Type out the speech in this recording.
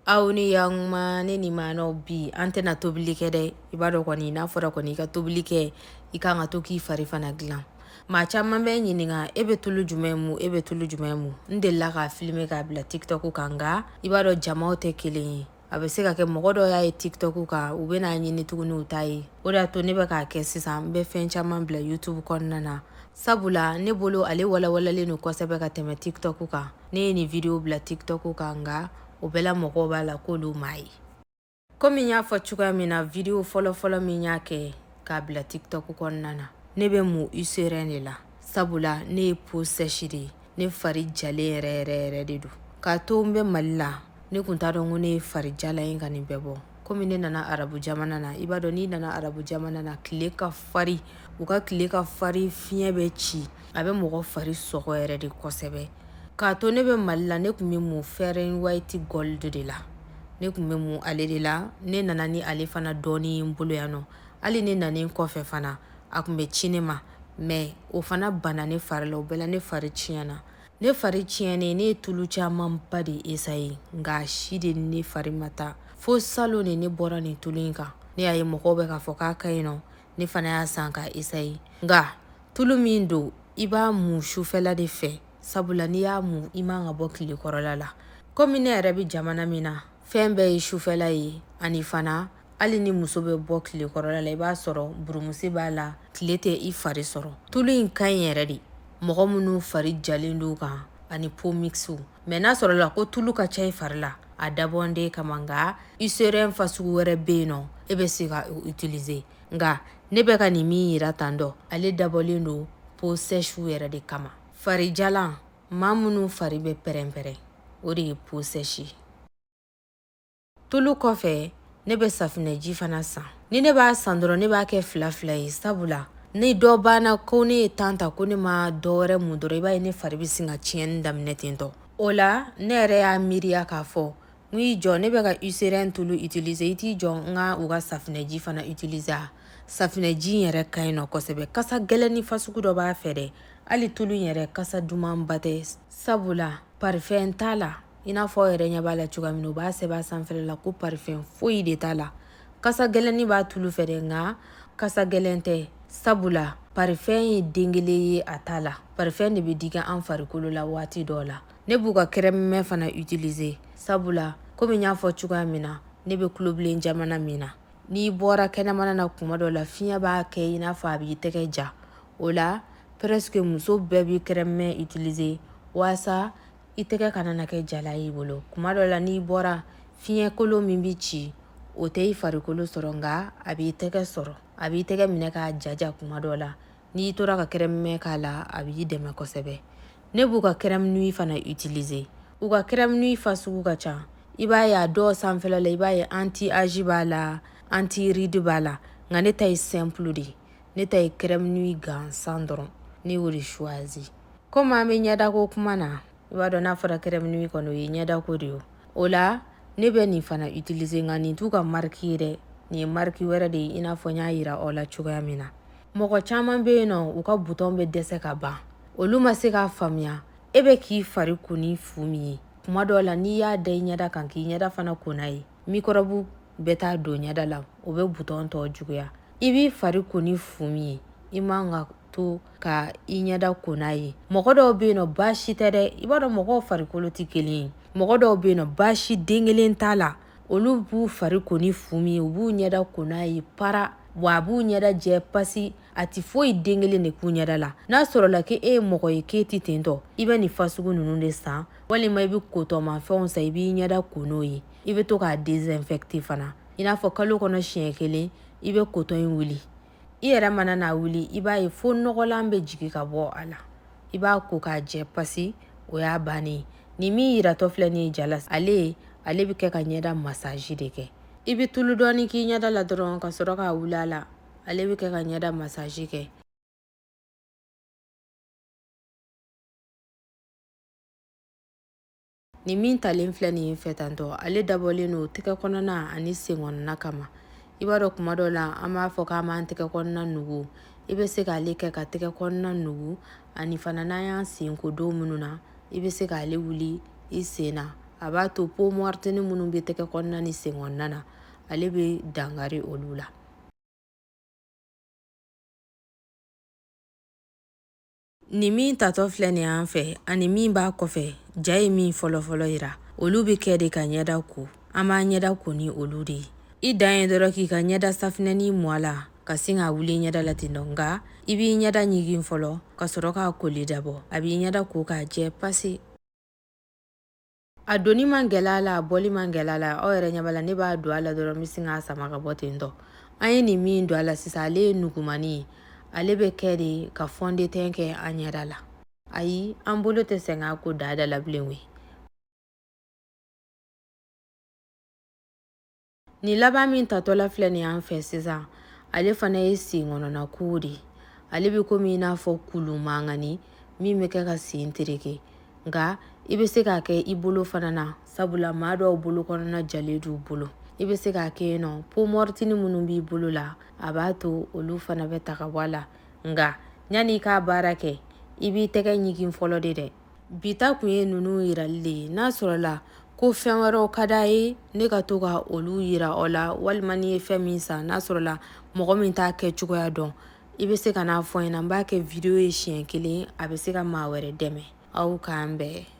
Aw ni yang ma ne ni ma no bi an tɛna tobili kɛ dɛ i b'a dɔn kɔni n'a fɔra kɔni i ka tobili kɛ i kan ka to k'i fari fana dilan maa caman bɛ ɲininka e bɛ tulu jumɛn mu e bɛ tulu jumɛn mu n delila k'a filime k'a bila tiktok kan nka i b'a dɔn jamaw tɛ kelen ye a bɛ se ka kɛ mɔgɔ dɔw y'a ye tiktok kan u bɛ n'a ɲini tuguni u ta ye o de y'a to ne bɛ k'a kɛ sisan n bɛ fɛn caman bila youtube kɔnɔna na sabula ne bolo ale walawalalen don kosɛbɛ ka tɛmɛ tiktok kan ne ye nin video bila tiktok kan nka o bɛɛ la mɔgɔw b'a la k'olu m'a ye komi n y'a fɔ cogoya min na video fɔlɔfɔlɔ min y'a kɛ k'a bila tiktok kɔnɔna na ne bɛ mun useren de la sabula ne ye peau sèche de ye ne fari jalen yɛrɛ de don k'a to n bɛ mali la ne kun t'a dɔn ko ne ye fari jala ye ka nin bɛɛ bɔ komi ne nana arabu jamana na i b'a dɔn n'i nana arabu jamana na tile ka fari u ka tile ka fari fiɲɛ bɛ ci a bɛ mɔgɔ fari sɔgɔ yɛrɛ de kosɛbɛ k'a to ne bɛ mali la ne kun bɛ mun fɛrɛn white gold de la ne kun bɛ mun ale de la ne nana ni ale fana dɔɔni n bolo yan nɔ hali ne nanen kɔfɛ fana a kun bɛ ci ne ma mɛ o fana bana ne fari la o bɛɛ la ne fari tiɲɛna ne fari tiɲɛnen ne ye tulu caman ba de esaye nka si de ne fari ma taa fo salon de ne bɔra nin tulu in kan ne y'a ye mɔgɔw bɛ k'a fɔ k'a ka ɲi nɔ ne fana y'a san k'a esaye nka tulu min don i b'a mun sufɛla de fɛ sabula n'i y'a mun i man ka bɔ tile kɔrɔla la komi ne yɛrɛ bɛ jamana min na fɛn bɛɛ ye sufɛla ye ani fana hali ni muso bɛ bɔ tile kɔrɔla la i b'a sɔrɔ burumusi b'a la tile tɛ i fari sɔrɔ tulu in ka ɲi yɛrɛ de mɔgɔ minnu fari jalen don kan ani peau mixu mɛ n'a sɔrɔ la ko tulu ka ca i fari la a dabɔnden kama nka useren fasugu wɛrɛ bɛ yen nɔ e bɛ se ka utiliser nka ne bɛ ka nin min yira tan dɔ ale dabɔlen don peau sèche yɛrɛ de kama fari jalan maa minnu fari bɛ pɛrɛn-pɛrɛn o de ye peau sèche tulu kɔfɛ ne bɛ safinɛji fana san ni ne b'a san dɔrɔn ne b'a kɛ fila ye sabula ni dɔ banna ko ne ye tan ta ko ne ma dɔ wɛrɛ mun dɔrɔn i b'a ye ne fari bɛ sin ka tiɲɛni daminɛ ten tɔ o la ne yɛrɛ y'a miiriya k'a fɔ n y'i jɔ ne bɛ ka useren tulu utiliser i t'i jɔ n ka u ka safinɛji fana utiliser a safinɛji in yɛrɛ ka ɲi nɔ kosɛbɛ kasa gɛlɛn ni fasugu dɔ b'a fɛ dɛ hali tulu in yɛrɛ kasa dumanba tɛ sabula parfɛn t'a la i n'a fɔ yɛrɛ ɲɛ b'a la cogoya min na u b'a sɛbɛn a sanfɛla la ko parfɛn foyi de t'a la kasa gɛlɛnni b'a tulu fɛ dɛ nka kasa gɛlɛn tɛ sabula parfɛn ye den kelen ye a t'a la parfɛn de bɛ digi an farikolo la waati dɔw la ne b'u ka crème fana utiliser sabula komi n y'a fɔ cogoya min na ne bɛ kulobilen jamana min na n'i bɔra kɛnɛmana na kuma dɔw la fiɲɛ b'a kɛ i n'a fɔ a b'i tɛgɛ ja o la presque muso bɛɛ bɛ crème utiliser waasa i tɛgɛ kana na kɛ jala y'i bolo kuma dɔw la n'i bɔra fiɲɛ kolon min bɛ ci o tɛ i farikolo sɔrɔ nka a b'i tɛgɛ sɔrɔ a b'i tɛgɛ minɛ k'a jaja kuma dɔw la n'i tora ka crème k'a la a b'i dɛmɛ kosɛbɛ ne b'u ka crème nuit fana utiliser u ka crème nuit fasugu ka ca i b'a ye a dɔw sanfɛla la i b'a ye anti âge b'a la anti ride b'a la nka ne ta ye simple de ne ta ye crème nuit gansan dɔrɔn ne y'o de choisi komi an bɛ ɲɛdako kuma na i b'a dɔn n'a fɔra crème nuit kɔni o ye ɲɛdako de ye o la ne bɛ nin fana utiliser nka nin t'u ka marque ye dɛ nin ye marque wɛrɛ de ye i n'a fɔ n y'a yira aw la cogoya min na mɔgɔ caman bɛ yen nɔ u ka bouton bɛ dɛsɛ ka ban olu ma se k'a faamuya e bɛ k'i fari ko ni fu min ye kuma dɔw la n'i y'a da i ɲɛda kan k'i ɲɛda fana ko n'a ye microbe bɛ taa don ɲɛda la o bɛ bouton tɔ juguya i b'i fari ko ni fu min ye i man ka to ka i ɲɛda ko n'a ye mɔgɔ dɔw bɛ yen nɔ baasi tɛ dɛ i b'a dɔn mɔgɔw farikolo tɛ kelen ye mɔgɔ dɔw bɛ yen nɔ baasi den kelen t'a la olu b'u fari ko ni fu min ye u b'u ɲɛda ko n'a ye para wa a b'u ɲɛda jɛ pasi a ti foyi den kelen de k'u ɲɛda la n'a sɔrɔla k'e ye mɔgɔ ye k'e ti ten tɔ i bɛ nin fasugu ninnu de san walima i bɛ kotɔmafɛnw san i b'i ɲɛda ko n'o ye i bɛ to k'a désinfecter fana i n'a fɔ kalo kɔnɔ siɲɛ kelen i bɛ kotɔn in wuli i yɛrɛ mana n'a wuli i b'a ye fo nɔgɔlan bɛ jigin ka bɔ a la i b'a ko k'a jɛ pasi o y'a bannen nin min yiratɔ filɛ nin ye jala ale bɛ kɛ ka ɲɛda massage de kɛ i bɛ tulu dɔɔni k'i ɲɛda la dɔrɔn ka sɔrɔ k'a wuli a la ale bɛ kɛ ka ɲɛda massage kɛ nin min talen filɛ nin ye fɛ tantɔ ale dabɔlen don tɛgɛ kɔnɔna ani sen kɔnɔna kama i b'a dɔn kuma dɔw la an b'a fɔ k'an b'an tɛgɛ kɔnɔna nugu i bɛ se k'ale kɛ ka tɛgɛ kɔnɔna nugu ani fana n'an y'an sen ko don minnu na i bɛ se k'ale wuli i sen na a b'a to peau morte ni minnu bɛ tɛgɛ kɔnɔna ni sen kɔnɔna na ale bɛ dankari olu la. Ni min tatɔ filɛ nin y'an fɛ ani min b'a kɔfɛ ja ye min fɔlɔfɔlɔ yira olu bɛ kɛ de ka ɲɛda ko. An b'a ɲɛda ko ni olu de ye. I dan ye dɔrɔn k'i ka ɲɛda safinɛni mɔ a la ka sin k'a wuli ɲɛda la ten nɔ, nka i b'i ɲɛda ɲigin fɔlɔ ka sɔrɔ k'a koli dabɔ. A b'i ɲɛda ko k'a jɛ pase. A doni man gɛlɛ a la, a bɔli man gɛlɛ a la. Aw yɛrɛ ɲɛ b'a la ne b'a don a la dɔrɔn n bɛ sin k'a sama ka bɔ ten tɔ. An ye nin min don a la sisan ale ye nugumani ye. Ale bɛ kɛ de ka fond de teint kɛ an ɲɛda la. Ayi, an bolo tɛ sɛgɛn ko da la bilen we. Ni laban min tatɔla filɛ nin y'an fɛ sisan ale fana ye sen kɔnɔna ko de. Ale bɛ komi i n'a fɔ kulu mangani min bɛ kɛ ka sen tereke, nka i bɛ se k'a kɛ i bolo fana na sabula maa dɔw bolo kɔnɔna jalen d'u bolo. I bɛ se k'a kɛ yen nɔ peau morte minnu b'i bolo la a b'a to olu fana bɛ ta ka bɔ a la, nka yanni i k'a baara kɛ i b'i tɛgɛ ɲigin fɔlɔ de dɛ. Bita kun ye ninnu yirali de ye. N'a sɔrɔ la ko fɛn wɛrɛw ka d'a ye ne ka to ka olu yira aw la, walima n'i ye fɛn min san n'a sɔrɔ la mɔgɔ min t'a kɛ cogoya dɔn i bɛ se ka n'a fɔ n ɲɛna n b'a kɛ video ye siɲɛ 1 a bɛ se ka maa wɛrɛ dɛmɛ. Aw k'an bɛn.